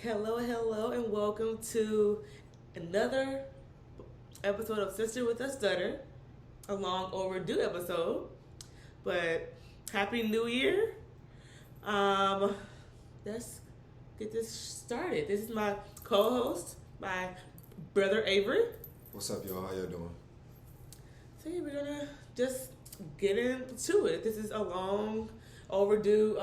Hello, and welcome to another episode of Sister with a Stutter, a long overdue episode. But Happy New Year! Let's get this started. This is my co-host, my brother Avery. What's up, y'all? How y'all doing? So yeah, we're gonna just get into it. This is a long overdue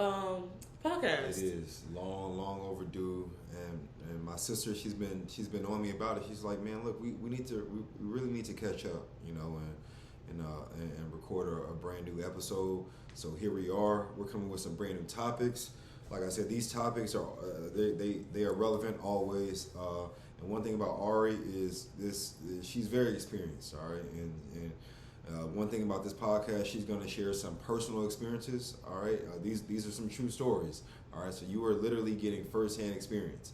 podcast. It is long overdue, and my sister, she's been on me about it. She's like, man, look, we really need to catch up, and record a brand new episode. So here we are. We're coming with some brand new topics. Like I said, these topics are they are relevant always. And one thing about Ari is she's very experienced. All right, and one thing about this podcast, she's going to share some personal experiences. All right, these are some true stories. All right, so you are literally getting firsthand experience,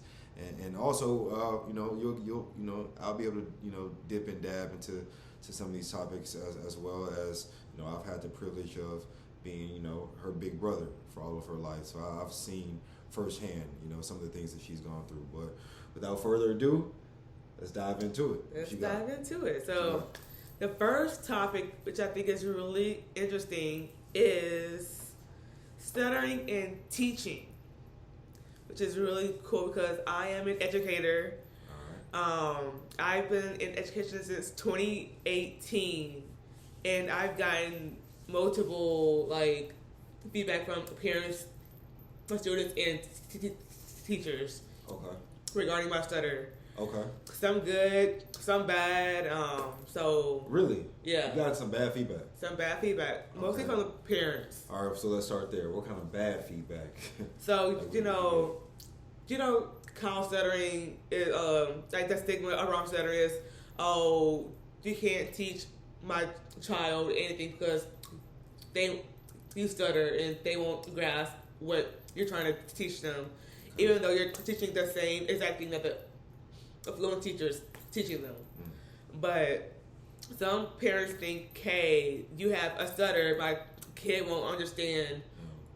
and also you'll I'll be able to dip and dab into some of these topics as well as I've had the privilege of being her big brother for all of her life, so I've seen firsthand some of the things that she's gone through. But without further ado, let's dive into it. Let's dive into it. So. The first topic, which I think is really interesting, is stuttering and teaching, which is really cool because I am an educator. All right. I've been in education since 2018, and I've gotten multiple feedback from parents, from students, and teachers. Okay. Regarding my stutter. Okay. Some good, some bad. So really, yeah, you got some bad feedback. Some bad feedback, mostly from the parents. All right, so let's start there. What kind of bad feedback? So how stuttering is the stigma around stuttering is, oh, you can't teach my child anything because you stutter and they won't grasp what you're trying to teach them, even though you're teaching the same exact thing that the fluent teachers teaching them. But some parents think, hey, you have a stutter, my kid won't understand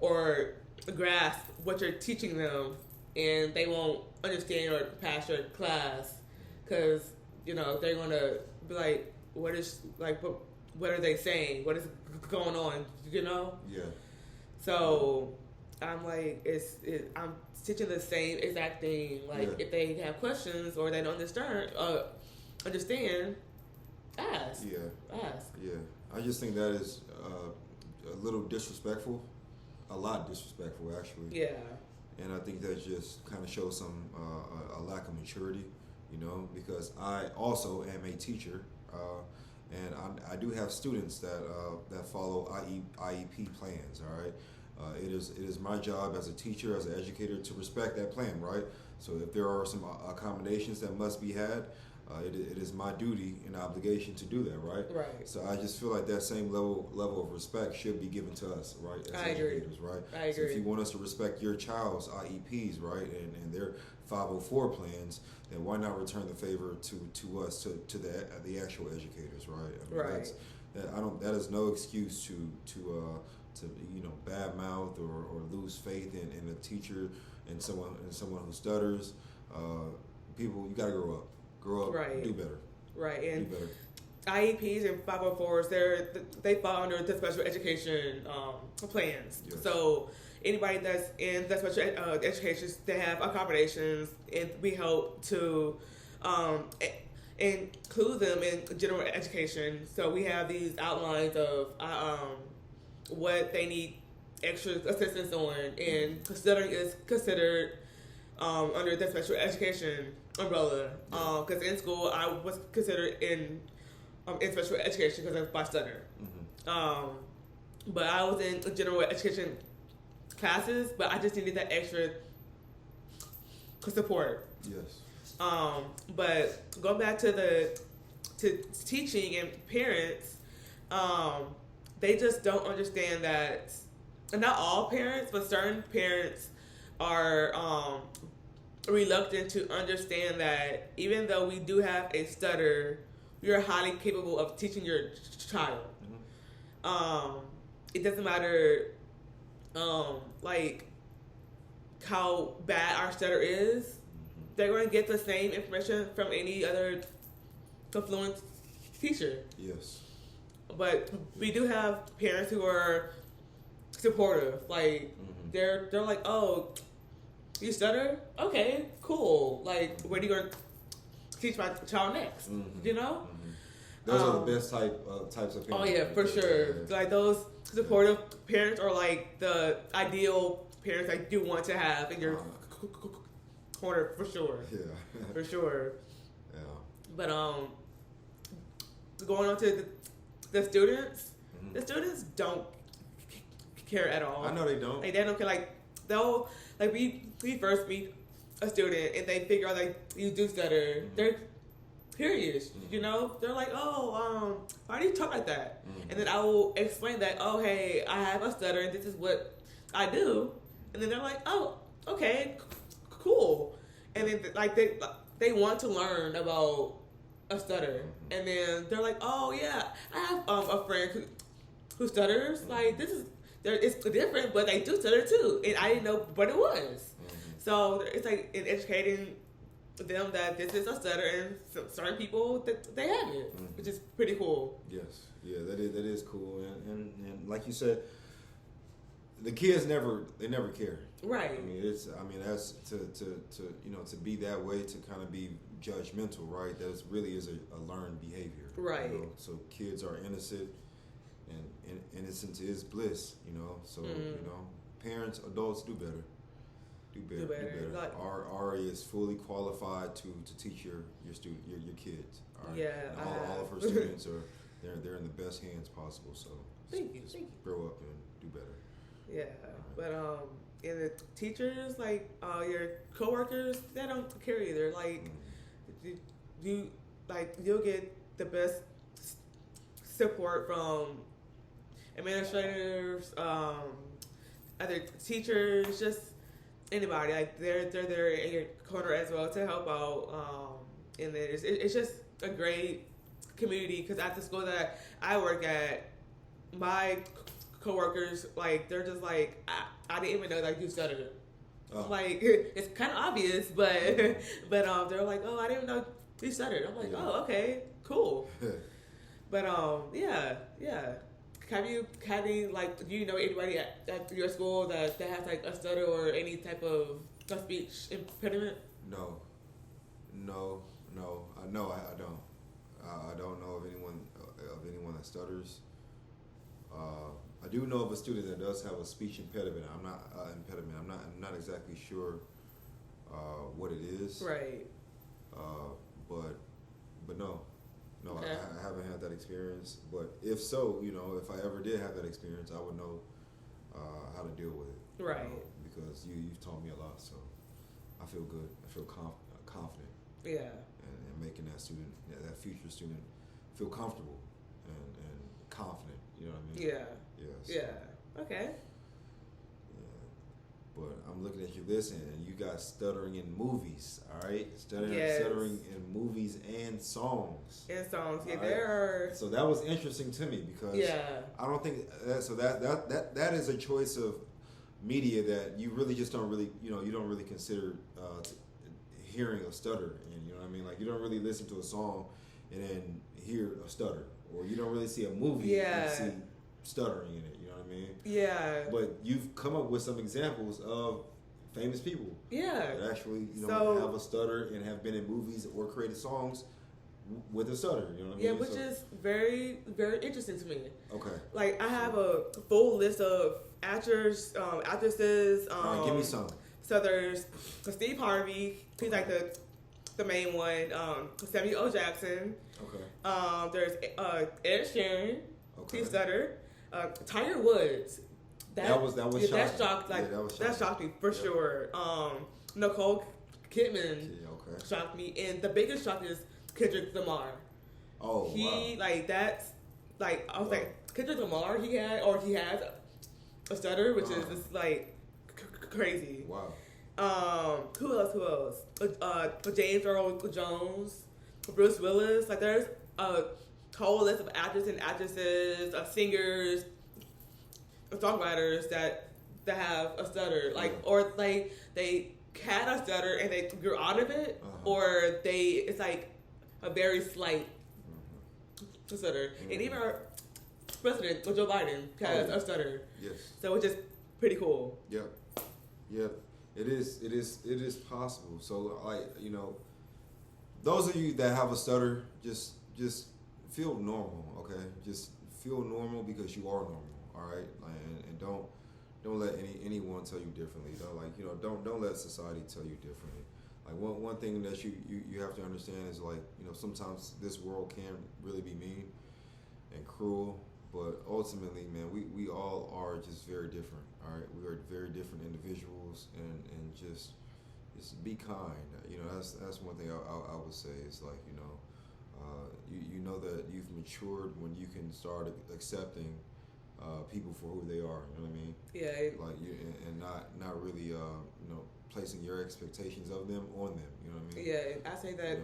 or grasp what you're teaching them, and they won't understand or pass your class because they're gonna be like, what are they saying? What is going on? Yeah. So I'm like, I'm teaching the same exact thing. If they have questions or they don't understand, ask. Yeah. Ask. Yeah. I just think that is a little disrespectful. A lot disrespectful, actually. Yeah. And I think that just kind of shows some a lack of maturity, because I also am a teacher, and I do have students that follow IEP plans. All right. It is my job as a teacher, as an educator, to respect that plan, right? So if there are some accommodations that must be had, it is my duty and obligation to do that, right? Right. So I just feel like that same level of respect should be given to us, right? As educators, right? I agree. So if you want us to respect your child's IEPs, right, and their 504 plans, then why not return the favor to us, to the actual educators, right? I mean, right. That is no excuse to bad mouth or lose faith in a teacher and someone who stutters. People, you gotta grow up, right. Do better, right? And do better. IEPs and 504s, they fall under the special education plans. Yes. So anybody that's in the special education, they have accommodations, and we hope to include them in general education. So we have these outlines of what they need extra assistance on, and stuttering is considered under the special education umbrella. Because in school I was considered in special education because of my stutter. Mm-hmm. But I was in general education classes, but I just needed that extra support. Yes. But going back to teaching and parents, they just don't understand that, and not all parents, but certain parents are reluctant to understand that even though we do have a stutter, we are highly capable of teaching your child. Mm-hmm. It doesn't matter how bad our stutter is. they're going to get the same information from any other fluent teacher. Yes. But we do have parents who are supportive. Like they're like, oh, you stutter? Okay, cool. Like, what are you going to teach my child next? You know? Those are the best types of parents. Oh yeah, for sure. Like those supportive parents are like the ideal parents I do want to have in your corner for sure. Yeah. For sure. Yeah. But going on to the students, the students don't care at all. I know they don't. Like they don't care. Like they'll like we first meet a student and they figure out like you do stutter. They're curious, you know. They're like, oh, why do you talk like that? And then I will explain that. Oh, hey, I have a stutter and this is what I do. And then they're like, oh, okay, cool. And then like they want to learn about a stutter. And then they're like, oh yeah, I have a friend who stutters. Like it's different, but they do stutter too, and I didn't know what it was. So it's like in educating them that this is a stutter, and certain people that they have it, which is pretty cool. Yes, yeah, that is cool, and like you said, the kids never care. Right. I mean that's to be that way, to kind of be judgmental, right? That really is a learned behavior. Right. You know? So kids are innocent, and innocence is bliss. You know. So parents, adults do better. Do better. Like, Ari is fully qualified to teach your kids. All right? Yeah. And all of her students are they're in the best hands possible. So thank you. Grow up and do better. Yeah, right. But and the teachers, like your coworkers, they don't care either. Like you'll get the best support from administrators, other teachers, just anybody. Like they're there in your corner as well to help out. And then it's just a great community, because at the school that I work at, my coworkers, like they're just like, I didn't even know like you stuttered. Oh. Like it's kind of obvious, but they're like, oh, I didn't know you stuttered. I'm like, oh, okay, cool. But yeah. Have you like, do you know anybody at your school that has like a stutter or any type of speech impediment? No, I don't. I don't know of anyone that stutters. I do know of a student that does have a speech impediment. I'm not exactly sure what it is. Right. But no, okay. I haven't had that experience. But if so, if I ever did have that experience, I would know how to deal with it. Right. Because you've taught me a lot, so I feel good. I feel confident. Yeah. And making that student, that future student, feel comfortable and confident. You know what I mean? Yeah. Yes. Yeah. Okay. Yeah. But I'm looking at your list, and you got stuttering in movies. All right, stuttering in movies and songs. And songs. Yeah, right? there are. So that was interesting to me, because I don't think that is a choice of media that you really just don't really you don't really consider hearing a stutter, and you know what I mean. Like you don't really listen to a song and then hear a stutter, or you don't really see a movie and see stuttering in it. You know what I mean? Yeah. But you've come up with some examples of famous people that actually have a stutter and have been in movies or created songs with a stutter. You know what I mean? Yeah, which is very, very interesting to me. Okay. Like I have a full list of actors, actresses. All right, give me some. So there's Steve Harvey. He's like the main one. Samuel L. Jackson. Okay. There's Ed Sheeran. Okay. He stuttered. Tiger Woods. That was shocking. That shocked me for sure. Nicole Kidman shocked me, and the biggest shock is Kendrick Lamar. Oh, he that's like I was like Kendrick Lamar. He has a stutter, which is just like crazy. Wow. Who else? James Earl Jones, Bruce Willis. Like there's a whole list of actors and actresses, singers, songwriters that have a stutter. Like or like they had a stutter and they grew out of it, Uh-huh. or it's like a very slight stutter. And even our president, Joe Biden, has a stutter. Yes. So it's just pretty cool. Yep. Yep. It is possible. So those of you that have a stutter, just feel normal, okay? Just feel normal because you are normal, all right? And don't let anyone tell you differently. Don't let society tell you differently. Like one thing that you have to understand is sometimes this world can really be mean and cruel, but ultimately, man, we all are just very different. All right, we are very different individuals, and just be kind. That's one thing I would say is you know that you've matured when you can start accepting people for who they are. You know what I mean? Yeah. Like you and not really placing your expectations of them on them. You know what I mean? Yeah, and I say that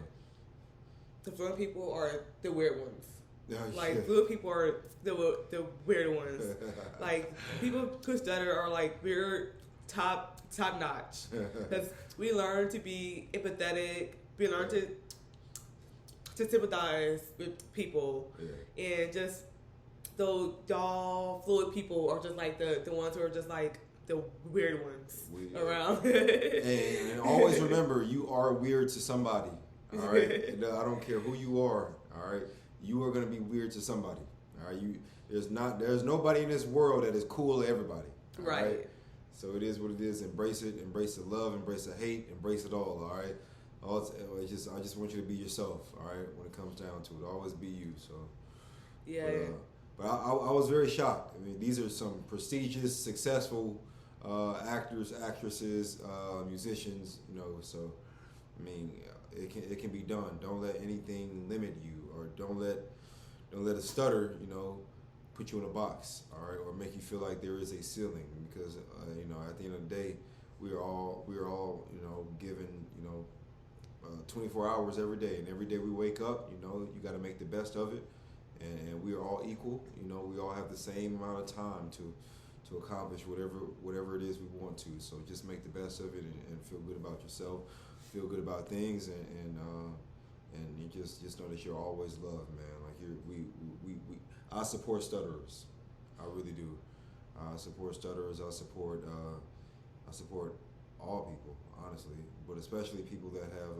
the fluent people are the weird ones. Yeah. Fluent people are the weird ones. Like people who stutter are like we're top notch because we learn to be empathetic. We learn to sympathize with people, and just those y'all fluid people are just like the ones who are just like the weird ones around. And always remember, you are weird to somebody. All right, I don't care who you are. All right, you are gonna be weird to somebody. All right, there's nobody in this world that is cool to everybody. Right. So it is what it is. Embrace it. Embrace the love. Embrace the hate. Embrace it all. All right. I just want you to be yourself. All right. When it comes down to it, always be you. So. Yeah. But I was very shocked. I mean, these are some prestigious, successful actors, actresses, musicians. So I mean, it can be done. Don't let anything limit you, or don't let a stutter, put you in a box, all right, or make you feel like there is a ceiling, because at the end of the day, we are all given 24 hours every day, and every day we wake up, you got to make the best of it, and we are all equal. We all have the same amount of time to accomplish whatever it is we want to. So just make the best of it, and feel good about yourself, feel good about things, and you just know that you're always loved, man. Like I support stutterers. I really do. I support stutterers. I support all people, honestly, but especially people that have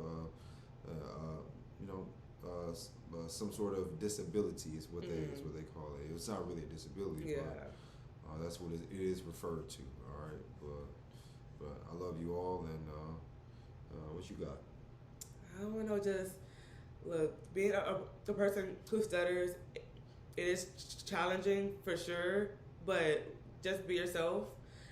some sort of disability is what they call it. It's not really a disability, but that's what it is referred to. All right, but I love you all, and what you got? I don't know. Just look, being the person who stutters, it is challenging for sure, but just be yourself.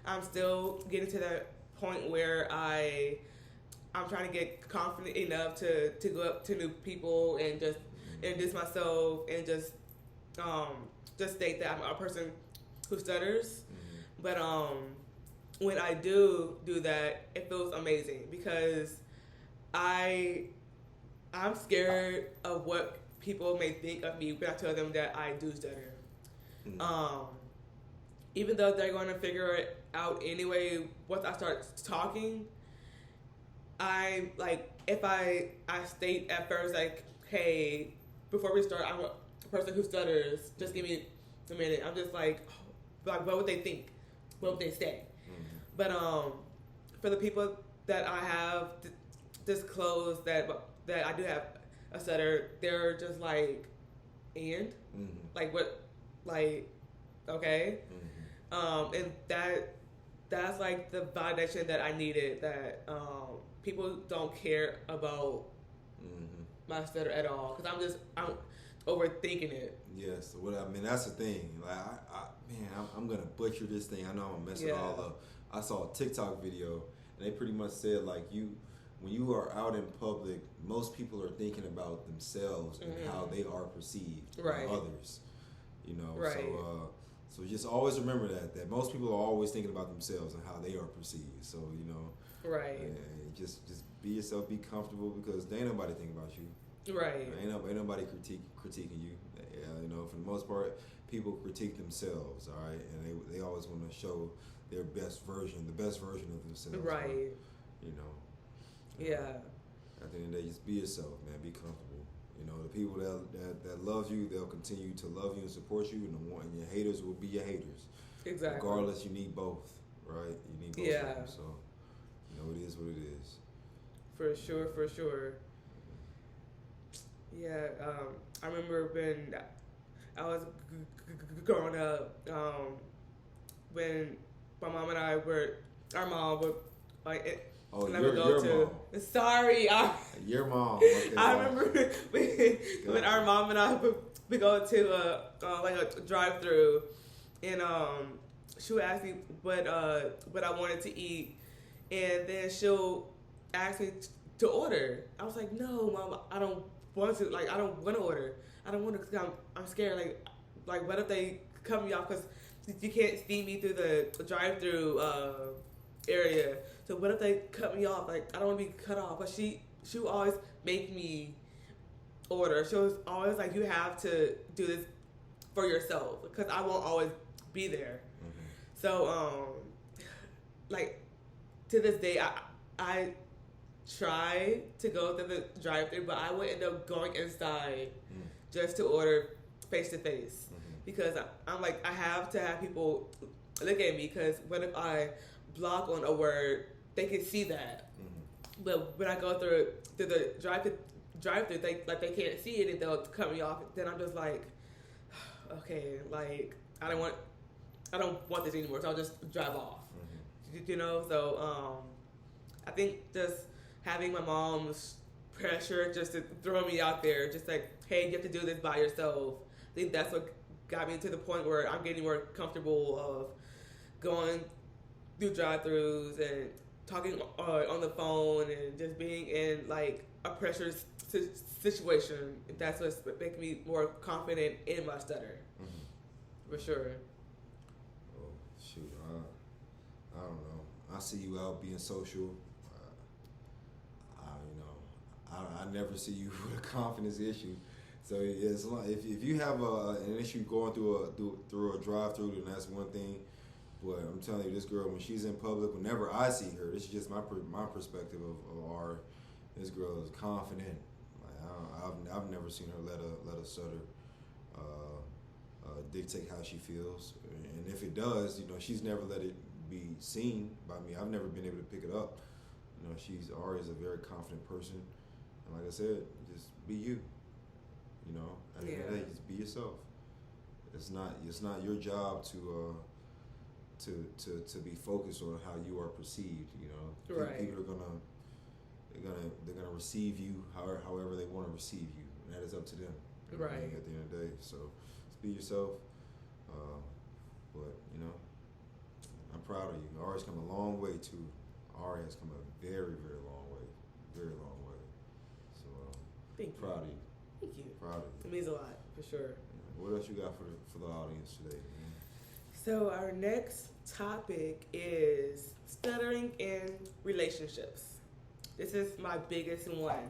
I'm still getting to that point where I'm trying to get confident enough to go up to new people and just introduce myself and just state that I'm a person who stutters. But when I do that, it feels amazing because I'm scared of what people may think of me when I tell them that I do stutter. Even though they're going to figure it out anyway once I start talking, I like if I state at first like, hey, before we start, I'm a person who stutters. Just give me a minute. I'm just like what would they think? What would they say? But for the people that I have disclosed that I do have a stutter, they're just like, and like what, like, okay, and that's like the validation that I needed. That people don't care about my stutter at all because I'm overthinking it. Yes, that's the thing. Like I'm gonna butcher this thing. I know I'm gonna mess it all up. I saw a TikTok video and they pretty much said like when you are out in public, most people are thinking about themselves and how they are perceived by others. Right. So just always remember that most people are always thinking about themselves and how they are perceived. So right. Just be yourself, be comfortable because there ain't nobody thinking about you. Right. Ain't nobody critiquing you. For the most part, people critique themselves. All right, and they always want to show their best version, the best version of themselves. Right. You know. Yeah. At the end of the day, just be yourself, man. Be comfortable. You know, the people that love you, they'll continue to love you and support you, and your haters will be your haters. Exactly. Regardless, you need both, right? You need both of them. So, you know, it is what it is. For sure, for sure. Yeah, I remember when I was growing up, when my mom and I were, our mom would like. Oh, your mom. Sorry, Your mom. Okay, I remember when our mom and I would go to like a drive-through, and she would ask me what I wanted to eat, and then she'll ask me to order. I was like, no, Mom, I don't want to. Like, I don't want to order. I don't want to because I'm scared. Like what if they cut me off because you can't see me through the drive-through area. So what if they cut me off? Like, I don't want to be cut off. But she would always make me order. She was always like, you have to do this for yourself because I won't always be there. Mm-hmm. So, like, to this day, I try to go through the drive-thru, but I would end up going inside just to order face-to-face. Because I'm like, I have to have people look at me because what if I block on a word, they can see that. Mm-hmm. But when I go through the drive-thru, they can't see it and they'll cut me off. Then I'm just like, okay, like I don't want this anymore, so I'll just drive off. Mm-hmm. You know, so I think just having my mom's pressure just to throw me out there, just like, hey, you have to do this by yourself. I think that's what got me to the point where I'm getting more comfortable of going through drive-thrus and talking on the phone and just being in like a pressure situation. That's what's making me more confident in my stutter. Mm-hmm. For sure. Oh shoot, I don't know. I see you out being social. I never see you with a confidence issue. So it's like if you have an issue going through a drive-through, then that's one thing. But I'm telling you, this girl, when she's in public, whenever I see her, this is just my perspective of our. This girl is confident. Like I've never seen her let a stutter dictate how she feels, and if it does, you know, she's never let it be seen by me. I've never been able to pick it up. You know, Ari is a very confident person, and like I said, just be you. You know, at the end of the day, just be yourself. It's not your job to be focused on how you are perceived. You know, right. People are they're gonna receive you however they want to receive you, and that is up to them. Right. At the end of the day, so just be yourself. But you know, I'm proud of you. Ari's come a long way too. Ari has come a very, very long way. Very long way. So thank you. Proud of you. Thank you. Proud of you. It means a lot, for sure. What else you got for the audience today? Man? So our next topic is stuttering in relationships. This is my biggest one.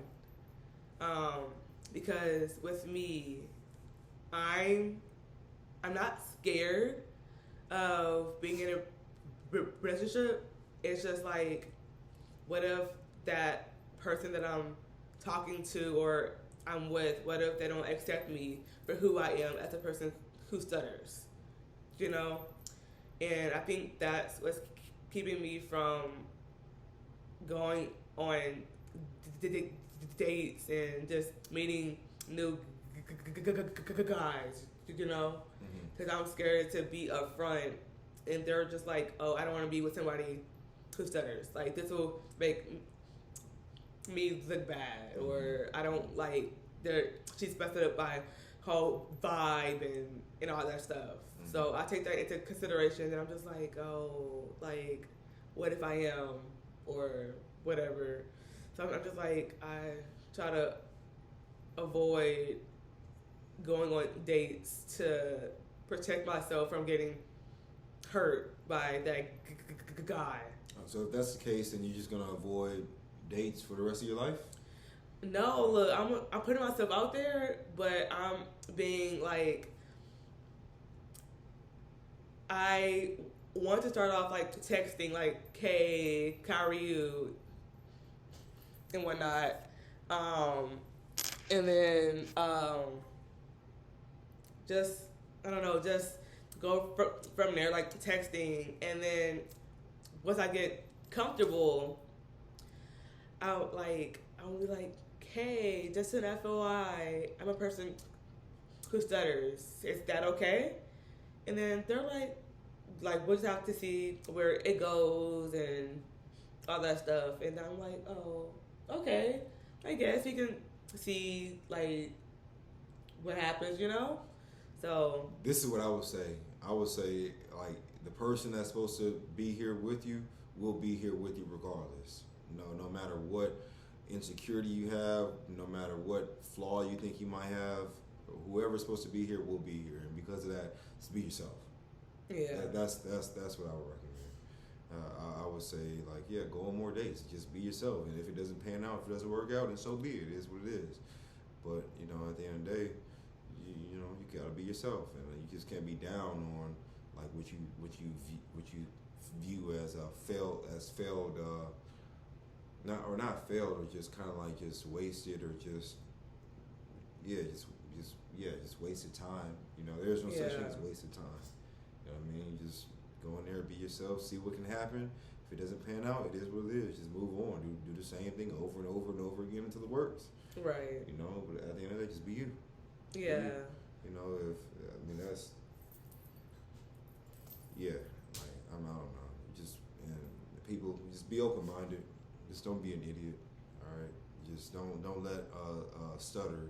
Because with me, I'm not scared of being in a relationship. It's just like, what if that person that I'm talking to or I'm with, what if they don't accept me for who I am as a person who stutters, you know? And I think that's what's keeping me from going on dates and just meeting new guys, you know? Because I'm scared to be upfront and they're just like, oh, I don't want to be with somebody who stutters. Like, this will make me look bad, or I don't like she's messed up by whole vibe and all that stuff. Mm-hmm. So I take that into consideration, and I'm just like, oh, like, what if I am, or whatever. So I'm just like, I try to avoid going on dates to protect myself from getting hurt by that guy. So if that's the case, then you're just gonna avoid dates for the rest of your life? No, look, I'm putting myself out there, but I'm being like, I want to start off like texting, like, hey, how are you? and whatnot. And then just I don't know, just go from there, like texting, and then once I get comfortable, I'll be like, hey, just an FOI, I'm a person who stutters. Is that okay? And then they're like we'll just have to see where it goes and all that stuff. And I'm like, oh, okay, I guess we can see like what happens, you know. So this is what I would say. I would say like the person that's supposed to be here with you will be here with you regardless. No matter what insecurity you have, no matter what flaw you think you might have, whoever's supposed to be here will be here. And because of that, just be yourself. yeah, That's what I would recommend. I would say like, yeah, go on more dates. Just be yourself. And if it doesn't pan out, if it doesn't work out, then so be it. It is what it is. But you know, at the end of the day, you know, you gotta be yourself, and you just can't be down on like what you view as failed, not failed, or just kind of like just wasted, or just wasted time. You know, there's no such thing as wasted time. You know what I mean? Just go in there, be yourself, see what can happen. If it doesn't pan out, it is what it is. Just move on. Do the same thing over and over and over again until it works. right. You know, but at the end of the day, just be you. Yeah, You know, that's like I don't know. Just and people just be open minded. Just don't be an idiot. All right. Just don't let stutter,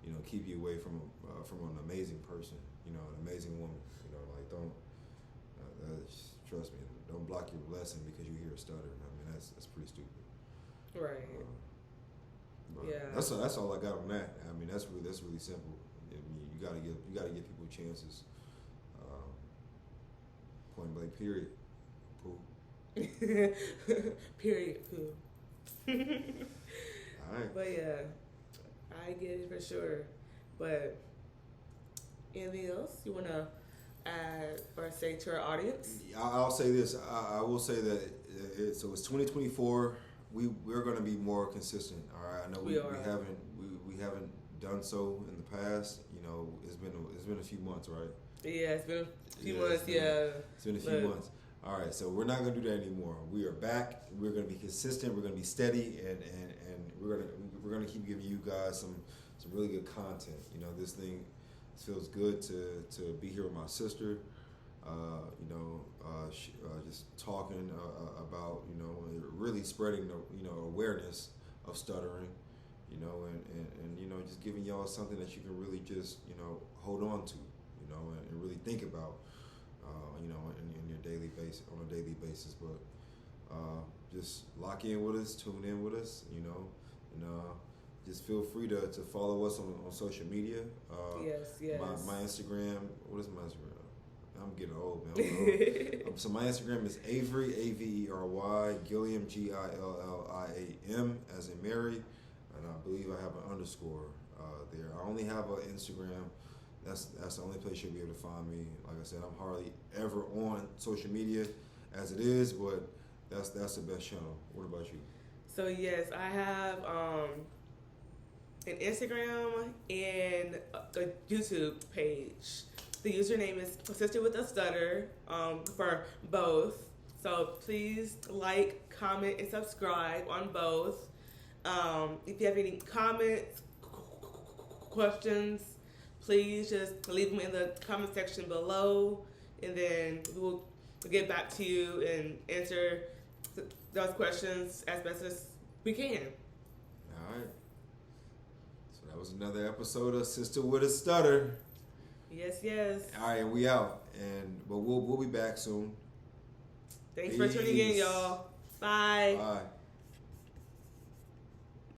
you know, keep you away from an amazing person. You know, an amazing woman. You know, like don't trust me. Don't block your blessing because you hear a stutter. I mean, that's pretty stupid. right. But Yeah. That's all I got on that. I mean, that's really simple. I mean, you gotta give people chances. Point blank. Period. Pooh. Period. Poo. All right. But yeah, I get it for sure. But anything else you wanna add or say to our audience? I'll say this. I will say that it's 2024. We're going to be more consistent. All right. I know we haven't done so in the past. You know, it's been a few months, right? Yeah, it's been a few months. It's been a few months. All right. So we're not going to do that anymore. We are back. We're going to be consistent. We're going to be steady, and we're going to keep giving you guys some really good content. You know, this thing feels good to be here with my sister. Just talking about, you know, really spreading the, you know, awareness of stuttering, you know, and you know, just giving y'all something that you can really just, you know, hold on to, you know, and really think about, you know, in your daily basis, on a daily basis. But just lock in with us, tune in with us, you know, and just feel free to follow us on social media. Yes. My Instagram, what is my Instagram? I'm getting old, man. So my Instagram is Avery, Avery, Gilliam, Gilliam, as in Mary, and I believe I have an underscore there. I only have an Instagram. That's the only place you'll be able to find me. Like I said, I'm hardly ever on social media as it is, but that's the best channel. What about you? So yes, I have an Instagram and a YouTube page. The username is Sista with a Stutter for both. So please like, comment, and subscribe on both. If you have any comments, questions, please just leave them in the comment section below, and then we'll get back to you and answer those questions as best as we can. All right. So that was another episode of Sista with a Stutter. Yes. All right, we out, but we'll be back soon. Thanks for tuning in, y'all. Bye. Bye.